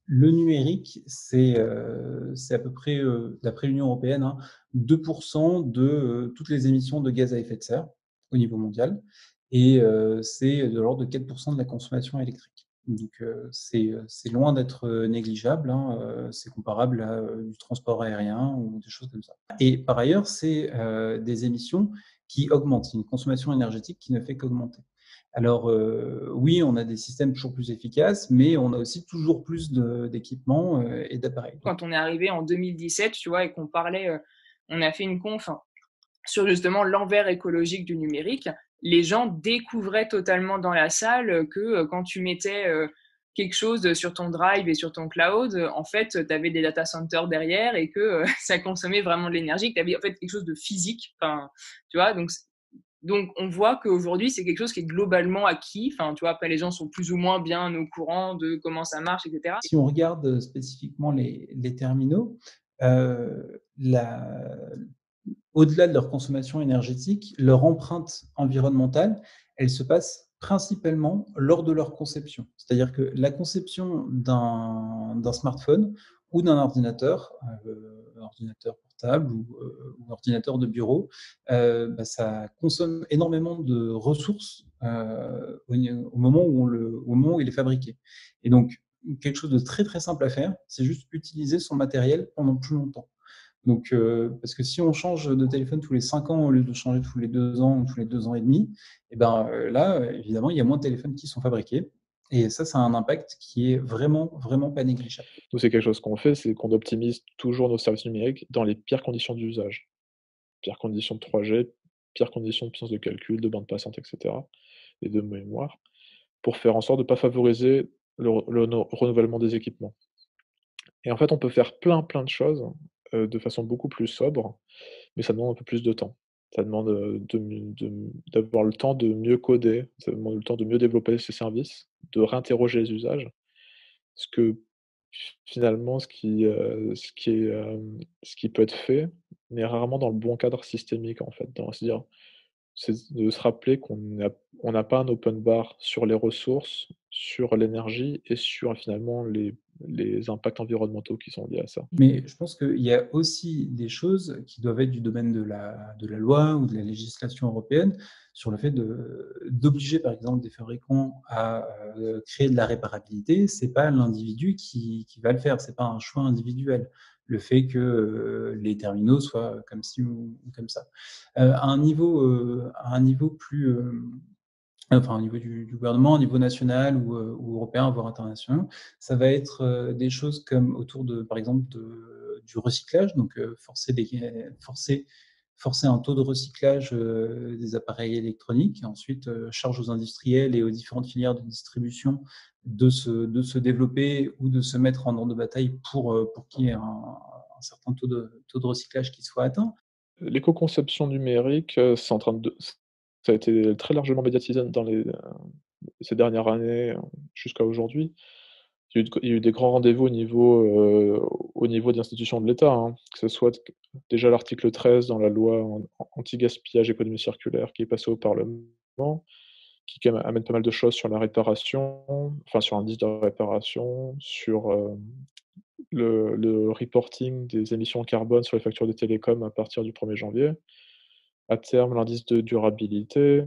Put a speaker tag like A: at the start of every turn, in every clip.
A: Le numérique, c'est à peu près, d'après l'Union européenne, hein, 2 de, toutes les émissions de gaz à effet de serre au niveau mondial et c'est de l'ordre de 4 de la consommation électrique. Donc c'est loin d'être, négligeable, hein, c'est comparable à, du transport aérien ou des choses comme ça et par ailleurs, c'est, des émissions qui augmentent. C'est une consommation énergétique qui ne fait qu'augmenter. Alors, oui, on a des systèmes toujours plus efficaces, mais on a aussi toujours plus d'équipements, et d'appareils.
B: Quand on est arrivé en 2017, tu vois, et qu'on parlait, on a fait une conf sur justement l'envers écologique du numérique, les gens découvraient totalement dans la salle que quand tu mettais quelque chose sur ton drive et sur ton cloud, en fait, tu avais des data centers derrière et que ça consommait vraiment de l'énergie, que tu avais en fait quelque chose de physique. Enfin, tu vois, donc on voit qu'aujourd'hui, c'est quelque chose qui est globalement acquis. Enfin, tu vois, après, les gens sont plus ou moins bien au courant de comment ça marche, etc.
A: Si on regarde, spécifiquement les terminaux, la au-delà de leur consommation énergétique, leur empreinte environnementale, elle se passe principalement lors de leur conception. C'est-à-dire que la conception d'un smartphone ou d'un ordinateur, ordinateur portable ou ordinateur de bureau, bah, ça consomme énormément de ressources, au moment où il est fabriqué et donc quelque chose de très, très simple à faire, c'est juste utiliser son matériel pendant plus longtemps. Donc, parce que si on change de téléphone tous les 5 ans au lieu de changer tous les 2 ans ou tous les 2 ans et demi, et ben, là, évidemment, il y a moins de téléphones qui sont fabriqués et ça a un impact qui est vraiment, vraiment pas négligeable.
C: Nous, c'est quelque chose qu'on fait, c'est qu'on optimise toujours nos services numériques dans les pires conditions d'usage. Pires conditions de 3G, pires conditions de puissance de calcul, de bande passante et cetera et de mémoire, pour faire en sorte de ne pas favoriser le renouvellement des équipements. Et en fait, on peut faire plein de choses, de façon beaucoup plus sobre, mais ça demande un peu plus de temps. Ça demande, d'avoir le temps de mieux coder, ça demande le temps de mieux développer ses services, de réinterroger les usages. Parce que finalement, ce qui peut être fait, n'est rarement dans le bon cadre systémique, en fait. C'est-à-dire, c'est de se rappeler qu'on n'a pas un open bar sur les ressources, sur l'énergie et sur finalement les impacts environnementaux qui sont liés à ça.
A: Mais je pense qu'il y a aussi des choses qui doivent être du domaine de la loi ou de la législation européenne sur le fait d'obliger, par exemple, des fabricants à, créer de la réparabilité. C'est pas l'individu qui va le faire, c'est pas un choix individuel. Le fait que, les terminaux soient comme ci ou comme ça. À un niveau plus, enfin au niveau du gouvernement, au niveau national ou européen, voire international, ça va être, des choses comme autour de, par exemple, du recyclage, donc forcer un taux de recyclage, des appareils électroniques et ensuite, charge aux industriels et aux différentes filières de distribution de se développer ou de se mettre en ordre de bataille pour qu'il y ait un certain taux de recyclage qui soit atteint.
C: L'éco-conception numérique, c'est en train de ça a été très largement médiatisé dans ces dernières années, jusqu'à aujourd'hui. Il y a eu des grands rendez-vous au niveau des institutions de l'État, hein, que ce soit déjà l'article 13 dans la loi anti-gaspillage, économie circulaire qui est passé au Parlement, qui quand même amène pas mal de choses sur la réparation, enfin sur l'indice de réparation, sur, le reporting des émissions carbone sur les factures des télécoms à partir du 1er janvier. À terme, l'indice de durabilité.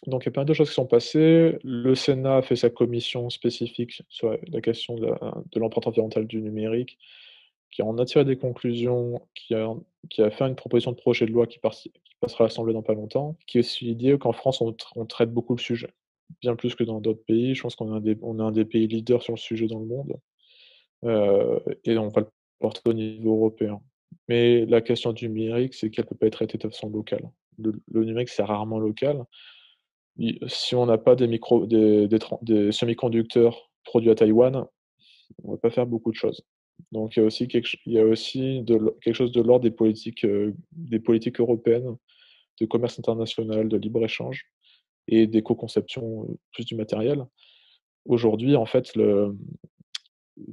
C: Donc il y a pas mal de choses qui sont passées. Le Sénat a fait sa commission spécifique sur la question de l'empreinte environnementale du numérique, qui en a tiré des conclusions, qui a fait une proposition de projet de loi qui passera à l'Assemblée dans pas longtemps, qui a aussi dit qu'en France, on traite beaucoup le sujet. Bien plus que dans d'autres pays. Je pense on est un des pays leaders sur le sujet dans le monde, et on va le porter au niveau européen. Mais la question du numérique, c'est qu'elle peut pas être traitée de façon locale. Le numérique, c'est rarement local. Si on n'a pas des semi-conducteurs produits à Taïwan, on va pas faire beaucoup de choses. Donc il y a aussi quelque chose de l'ordre des politiques européennes, de commerce international, de libre-échange et d'éco-conception, plus du matériel. Aujourd'hui, en fait,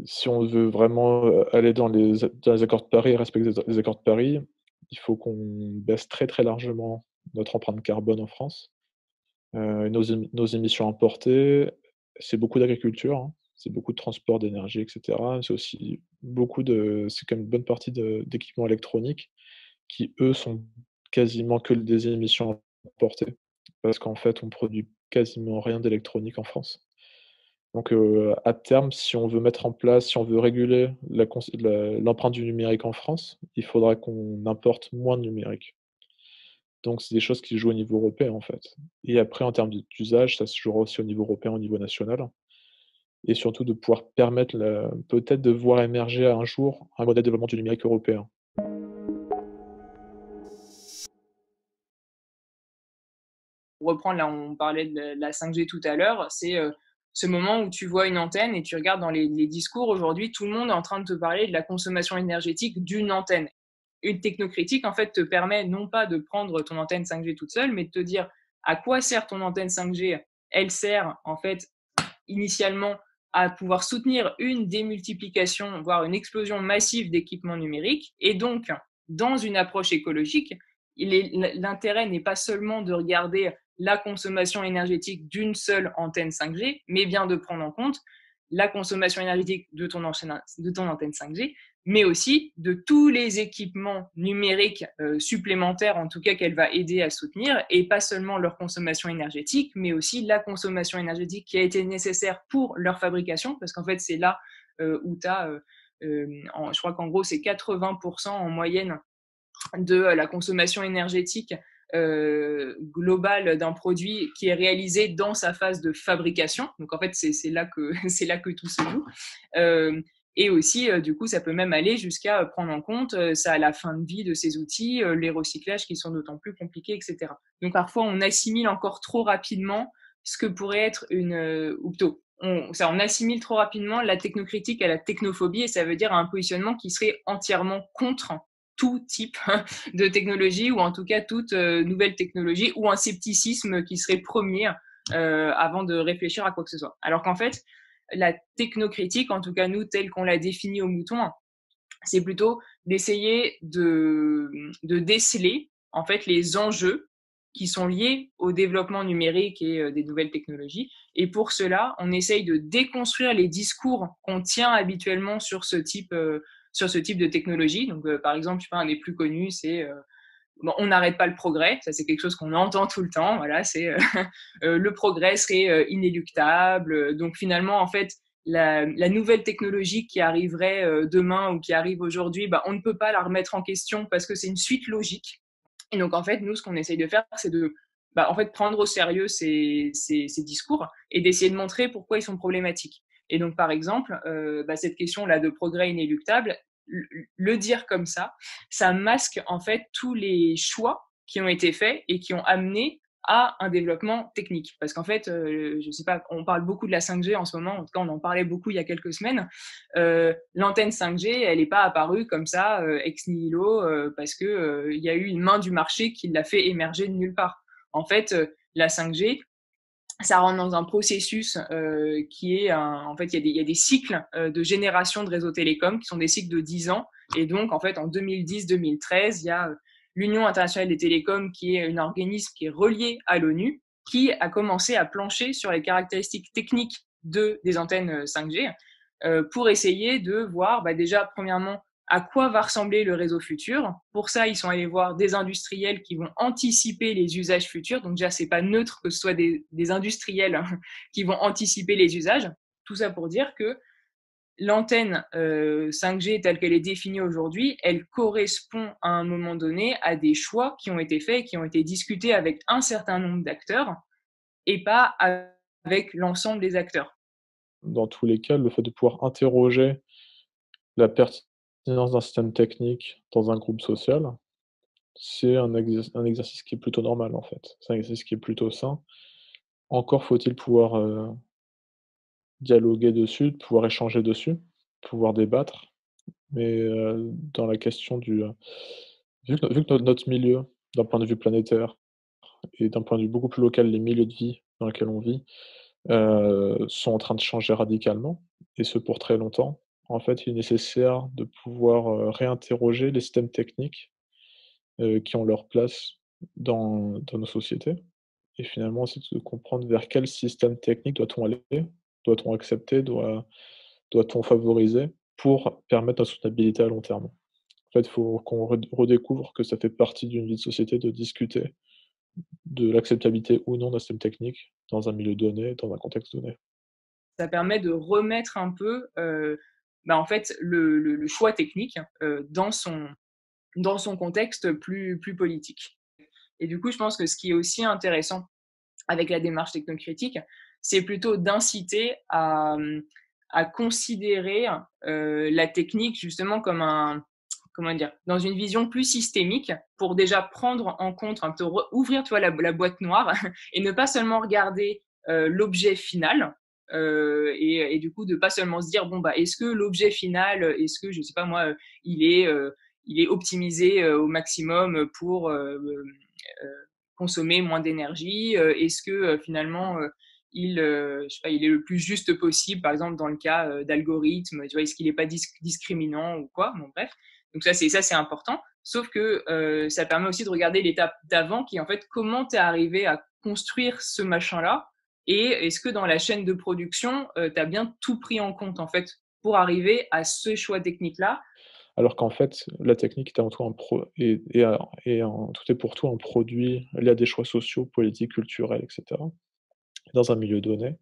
C: si on veut vraiment, aller dans les accords de Paris et respecter les accords de Paris, il faut qu'on baisse très, très largement notre empreinte carbone en France. Nos émissions importées, c'est beaucoup d'agriculture, hein, c'est beaucoup de transport d'énergie et cetera. C'est aussi c'est quand même une bonne partie d'équipements électroniques qui, eux, sont quasiment que des émissions importées. Parce qu'en fait, on produit quasiment rien d'électronique en France. Donc, à terme, si on veut réguler l'empreinte du numérique en France, il faudra qu'on importe moins de numérique. Donc c'est des choses qui se jouent au niveau européen, en fait. Et après, en termes d'usage, ça se jouera aussi au niveau européen, au niveau national et surtout de pouvoir permettre peut-être de voir émerger un jour un modèle de développement du numérique européen.
B: Pour reprendre, là, on parlait de la 5G tout à l'heure, c'est ce moment où tu vois une antenne et tu regardes dans les discours aujourd'hui, tout le monde est en train de te parler de la consommation énergétique d'une antenne. Une technocritique, en fait, te permet non pas de prendre ton antenne 5G toute seule, mais de te dire à quoi sert ton antenne 5G. Elle sert, en fait, initialement à pouvoir soutenir une démultiplication, voire une explosion massive d'équipements numériques. Et donc, dans une approche écologique, l'intérêt n'est pas seulement de regarder la consommation énergétique d'une seule antenne 5G, mais bien de prendre en compte la consommation énergétique de ton antenne 5G, mais aussi de tous les équipements numériques supplémentaires, en tout cas qu'elle va aider à soutenir, et pas seulement leur consommation énergétique, mais aussi la consommation énergétique qui a été nécessaire pour leur fabrication, parce qu'en fait, c'est là où tu as, je crois qu'en gros, c'est 80% en moyenne de la consommation énergétique globale d'un produit qui est réalisé dans sa phase de fabrication. Donc en fait, c'est là que c'est là que tout se joue. Et aussi, du coup, ça peut même aller jusqu'à prendre en compte ça à la fin de vie de ces outils, les recyclages qui sont d'autant plus compliqués, etc. Donc parfois, on assimile encore trop rapidement ce que pourrait être ou plutôt, on assimile trop rapidement la technocritique à la technophobie, et ça veut dire à un positionnement qui serait entièrement contre tout type de technologie, ou en tout cas toute nouvelle technologie, ou un scepticisme qui serait premier avant de réfléchir à quoi que ce soit. Alors qu'en fait, la technocritique, en tout cas nous, telle qu'on l'a définie au Mouton, c'est plutôt d'essayer de déceler en fait les enjeux qui sont liés au développement numérique et des nouvelles technologies. Et pour cela, on essaye de déconstruire les discours qu'on tient habituellement sur ce type de technologie. Donc, par exemple, je sais pas, un des plus connus, c'est bon, on n'arrête pas le progrès. Ça, c'est quelque chose qu'on entend tout le temps. Voilà, c'est le progrès serait inéluctable. Donc, finalement, en fait, la nouvelle technologie qui arriverait demain ou qui arrive aujourd'hui, bah, on ne peut pas la remettre en question parce que c'est une suite logique. Et donc, en fait, nous, ce qu'on essaye de faire, c'est de en fait, prendre au sérieux ces discours et d'essayer de montrer pourquoi ils sont problématiques. Et donc, par exemple, cette question-là de progrès inéluctable, le dire comme ça masque en fait tous les choix qui ont été faits et qui ont amené à un développement technique. Parce qu'en fait, je sais pas, on parle beaucoup de la 5G en ce moment, en tout cas on en parlait beaucoup il y a quelques semaines. L'antenne 5G, elle n'est pas apparue comme ça, ex nihilo, parce que il y a eu une main du marché qui l'a fait émerger de nulle part. En fait, la 5G, ça rentre dans un processus qui est en fait il y a des cycles de génération de réseaux télécoms qui sont des cycles de 10 ans, et donc en fait en 2010-2013 il y a l'Union internationale des télécoms, qui est un organisme qui est relié à l'ONU, qui a commencé à plancher sur les caractéristiques techniques des antennes 5G pour essayer de voir déjà premièrement à quoi va ressembler le réseau futur. Pour ça, ils sont allés voir des industriels qui vont anticiper les usages futurs. Donc déjà, c'est pas neutre que ce soit des industriels qui vont anticiper les usages. Tout ça pour dire que l'antenne 5G telle qu'elle est définie aujourd'hui, elle correspond à un moment donné à des choix qui ont été faits et qui ont été discutés avec un certain nombre d'acteurs et pas avec l'ensemble des acteurs.
C: Dans tous les cas, le fait de pouvoir interroger la pertinence d'un système technique dans un groupe social, c'est un exercice qui est plutôt normal, en fait. C'est un exercice qui est plutôt sain. Encore faut-il pouvoir, dialoguer dessus, pouvoir échanger dessus, pouvoir débattre. Mais, dans la question vu que notre milieu, d'un point de vue planétaire et d'un point de vue beaucoup plus local, les milieux de vie dans lesquels on vit, sont en train de changer radicalement, et ce pour très longtemps. En fait, il est nécessaire de pouvoir, réinterroger les systèmes techniques qui ont leur place dans nos sociétés et finalement, c'est de comprendre vers quel système technique doit-on aller? Doit-on accepter? Doit-on favoriser pour permettre la soutenabilité à long terme? En fait, il faut qu'on redécouvre que ça fait partie d'une vie de société de discuter de l'acceptabilité ou non d'un système technique dans un milieu donné, dans un contexte donné.
B: Ça permet de remettre un peu, en fait, le choix technique, dans son contexte plus politique. Et du coup, je pense que ce qui est aussi intéressant avec la démarche technocritique, c'est plutôt d'inciter à considérer la technique justement comme comment dire, dans une vision plus systémique pour déjà prendre en compte, un peu ouvrir, tu vois, la boîte noire et ne pas seulement regarder l'objet final. Et du coup, de pas seulement se dire, bon, bah, est-ce que l'objet final, est-ce que, je sais pas moi, il est, euh, il est optimisé au maximum pour consommer moins d'énergie? Est-ce que finalement je sais pas, il est le plus juste possible, par exemple dans le cas d'algorithmes, tu vois, est-ce qu'il n'est pas discriminant ou quoi? Bon, bref. Donc ça c'est important. Sauf que ça permet aussi de regarder l'étape d'avant, qui est en fait comment tu es arrivé à construire ce machin-là, et est-ce que dans la chaîne de production, tu as bien tout pris en compte en fait pour arriver à ce choix technique-là.
C: Alors qu'en fait, la technique est avant tout un pro et en tout et pour tout un produit lié à des choix sociaux, politiques, culturels et cetera, dans un milieu donné.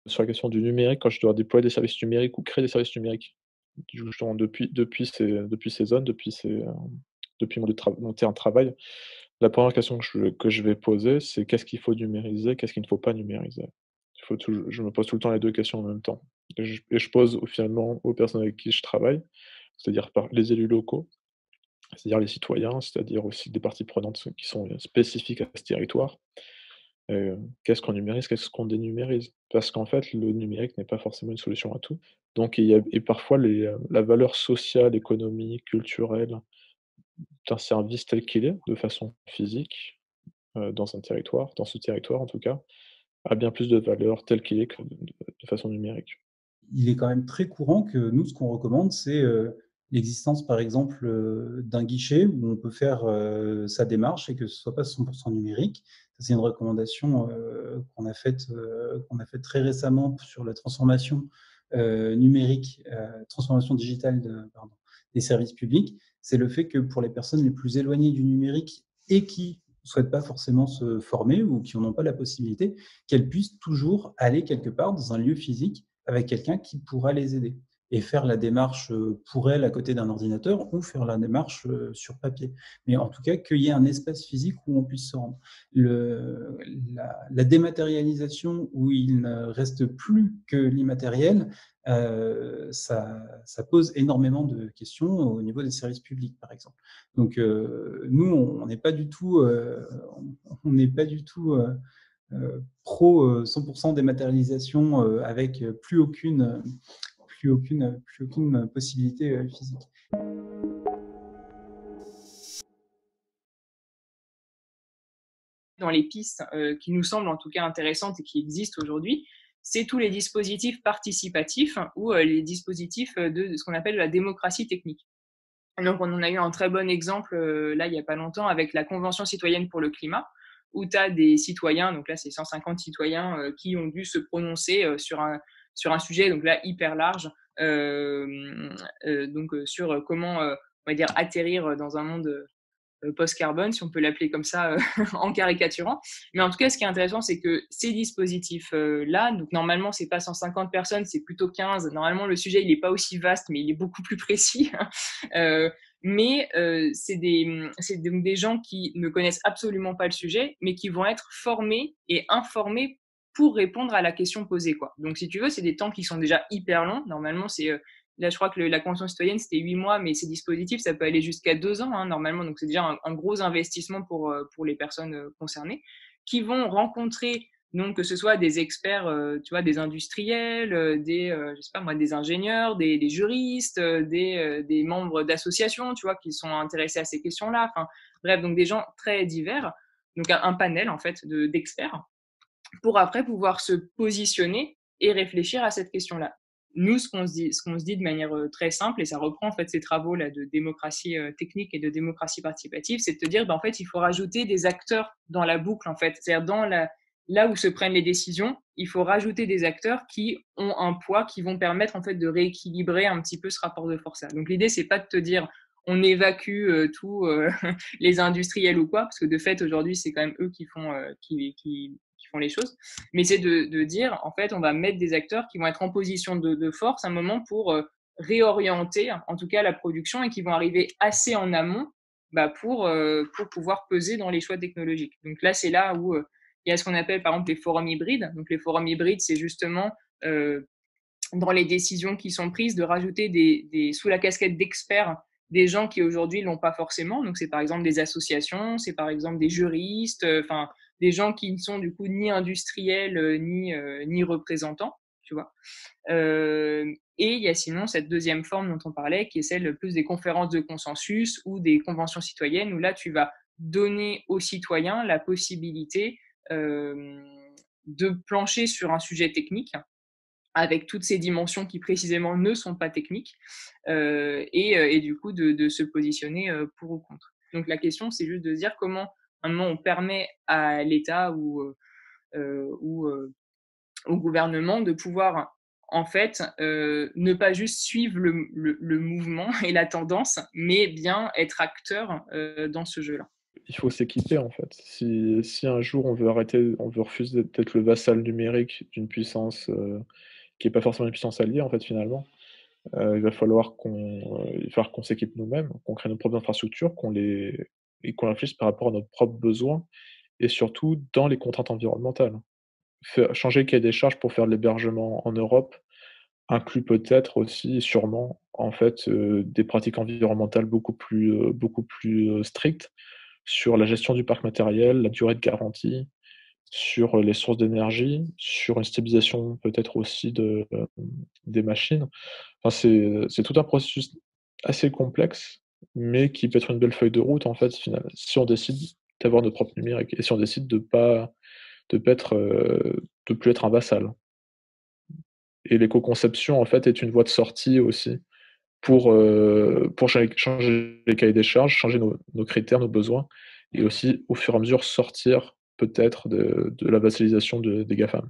C: Sur la question du numérique, quand je dois déployer des services numériques ou créer des services numériques, justement depuis ces zones, depuis mon terrain de travail, la première question que je vais poser, c'est: «Qu'est-ce qu'il faut numériser? Qu'est-ce qu'il ne faut pas numériser?» Je me pose tout le temps les 2 questions en même temps et je pose finalement aux personnes avec qui je travaille, c'est-à-dire par les élus locaux, c'est-à-dire les citoyens, c'est-à-dire aussi des parties prenantes qui sont spécifiques à ce territoire. Qu'est-ce qu'on numérise? Qu'est-ce qu'on dénumérise? Parce qu'en fait, le numérique n'est pas forcément une solution à tout. Donc parfois la valeur sociale, économique, culturelle d'un service tel qu'il est, de façon physique, dans un territoire, dans ce territoire en tout cas, a bien plus de valeur tel qu'il est que de façon numérique.
A: Il est quand même très courant que nous, ce qu'on recommande, c'est, l'existence, par exemple, d'un guichet où on peut faire, sa démarche et que ce soit pas 100 numérique. Ça, c'est une recommandation, qu'on a faite très récemment sur la transformation, numérique, transformation digitale des services publics. C'est le fait que pour les personnes les plus éloignées du numérique et qui souhaitent pas forcément se former ou qui n'en ont pas la possibilité, qu'elles puissent toujours aller quelque part dans un lieu physique avec quelqu'un qui pourra les aider et faire la démarche pour elles à côté d'un ordinateur ou faire la démarche sur papier. Mais en tout cas, qu'il y ait un espace physique où on puisse se rendre. La dématérialisation où il ne reste plus que l'immatériel, ça pose énormément de questions au niveau des services publics, par exemple. Donc, nous, on n'est pas du tout, on n'est pas du tout pro 100% dématérialisation avec plus aucune possibilité physique.
B: Dans les pistes qui nous semblent en tout cas intéressantes et qui existent aujourd'hui, c'est tous les dispositifs participatifs ou les dispositifs de ce qu'on appelle la démocratie technique. Donc, on en a eu un très bon exemple là, il n'y a pas longtemps, avec la Convention citoyenne pour le climat, où tu as des citoyens, donc là, c'est 150 citoyens qui ont dû se prononcer sur un sujet, donc là, hyper large, sur comment, on va dire, atterrir dans un monde post-carbone, si on peut l'appeler comme ça, en caricaturant. Mais en tout cas, ce qui est intéressant, c'est que ces dispositifs-là, donc normalement, c'est pas 150 personnes, c'est plutôt 15. Normalement, le sujet, il n'est pas aussi vaste, mais il est beaucoup plus précis. C'est des gens qui ne connaissent absolument pas le sujet, mais qui vont être formés et informés pour répondre à la question posée, quoi. Donc, si tu veux, c'est des temps qui sont déjà hyper longs. Normalement, là, je crois que la Convention citoyenne, c'était 8 mois, mais ces dispositifs, ça peut aller jusqu'à 2 ans, hein, normalement. Donc, c'est déjà un gros investissement pour les personnes concernées, qui vont rencontrer, donc, que ce soit des experts, tu vois, des industriels, je sais pas moi, des ingénieurs, des juristes, des membres d'associations, tu vois, qui sont intéressés à ces questions-là. Enfin, bref, donc des gens très divers. Donc, un panel, en fait, d'experts pour après pouvoir se positionner et réfléchir à cette question-là. nous, ce qu'on se dit de manière très simple, et ça reprend en fait ces travaux là de démocratie technique et de démocratie participative, c'est de te dire, en fait, il faut rajouter des acteurs dans la boucle, en fait. C'est-à-dire là où se prennent les décisions, il faut rajouter des acteurs qui ont un poids, qui vont permettre en fait de rééquilibrer un petit peu ce rapport de force-là. Donc l'idée, c'est pas de te dire on évacue tous les industriels ou quoi, parce que de fait aujourd'hui c'est quand même eux qui font font les choses, mais c'est de dire en fait on va mettre des acteurs qui vont être en position de force à un moment pour réorienter en tout cas la production et qui vont arriver assez en amont pour pouvoir peser dans les choix technologiques. Donc là c'est là où il y a ce qu'on appelle par exemple les forums hybrides. Donc les forums hybrides c'est justement dans les décisions qui sont prises de rajouter sous la casquette d'experts des gens qui aujourd'hui l'ont pas forcément. Donc c'est par exemple des associations, c'est par exemple des juristes, enfin des gens qui ne sont du coup ni industriels ni représentants, tu vois. Et il y a sinon cette deuxième forme dont on parlait, qui est celle plus des conférences de consensus ou des conventions citoyennes, où là tu vas donner aux citoyens la possibilité de plancher sur un sujet technique avec toutes ces dimensions qui précisément ne sont pas techniques, et du coup de se positionner pour ou contre. Donc la question, c'est juste de dire comment, à un moment, on permet à l'État ou au gouvernement de pouvoir, en fait, ne pas juste suivre le mouvement et la tendance, mais bien être acteur dans ce jeu-là.
C: Il faut s'équiper en fait. Si un jour on veut refuser d'être le vassal numérique d'une puissance qui n'est pas forcément une puissance alliée en fait finalement, il va falloir qu'on s'équipe nous-mêmes, qu'on crée nos propres infrastructures, et qu'on réfléchisse par rapport à nos propres besoins et surtout dans les contraintes environnementales. Changer le cahier des charges pour faire de l'hébergement en Europe inclut peut-être aussi, sûrement, en fait, des pratiques environnementales beaucoup plus strictes sur la gestion du parc matériel, la durée de garantie, sur les sources d'énergie, sur une stabilisation peut-être aussi des machines. Enfin, c'est tout un processus assez complexe, mais qui peut être une belle feuille de route, en fait, si on décide d'avoir notre propre numérique et si on décide de plus être un vassal. Et l'éco-conception, en fait, est une voie de sortie aussi pour changer les cahiers des charges, changer nos critères, nos besoins et aussi, au fur et à mesure, sortir peut-être de la vassalisation des GAFAM.